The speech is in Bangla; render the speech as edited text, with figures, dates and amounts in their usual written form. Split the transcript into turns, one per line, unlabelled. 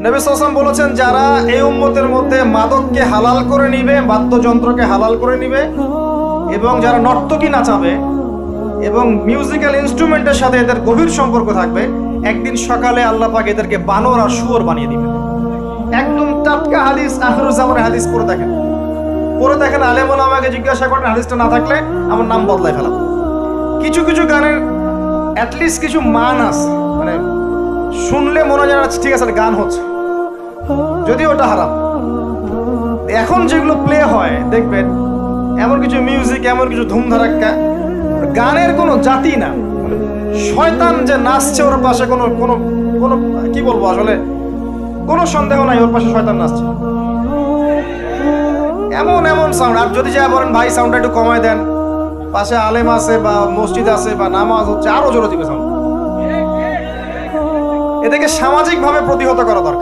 নবী সাল্লাল্লাহু আলাইহি ওয়াসাল্লাম বলেছেন, যারা এই উম্মতের মধ্যে মাদককে হালাল করে নিবে, বাদ্যযন্ত্রকে হালাল করে নিবে, এবং যারা নর্তকী নাচাবে এবং মিউজিক্যাল ইনস্ট্রুমেন্টের সাথে এদের গভীর সম্পর্ক থাকবে, একদিন সকালে আল্লাহ পাক এদেরকে বানর আর শুয়োর বানিয়ে দিবেন। একদম টাটকা হাদিস, আখিরুজ জামানের হাদিস। পড়ে দেখেন আলেম ওলামাকে জিজ্ঞাসা করেন, হাদিসটা না থাকলে আমার নাম বদলাই ফেলাম। কিছু কিছু গানের অ্যাটলিস্ট কিছু মান আছে, মানে শুনলে মনে হয় ঠিক আছে গান হচ্ছে, যদি ওটা হারাম। এখন যেগুলো প্লে হয় দেখবেন, এমন কিছু মিউজিক, এমন কিছু ধুমধারাক্কা, গানের কোনো জাতি না, শয়তান যে নাচছে ওর পাশে কোনো কোনো কোনো কি বলবো, আসলে কোনো সন্দেহ নাই ওর পাশে শয়তান নাচছে। এমন এমন সাউন্ড, আর যদি যা বলেন ভাই সাউন্ডটা একটু কমায় দেন, পাশে আলেম আছে বা মসজিদ আছে বা নামাজ হচ্ছে, আরো জোরে দিবে সাউন্ড। এদেরকে সামাজিকভাবে প্রতিহত করা দরকার।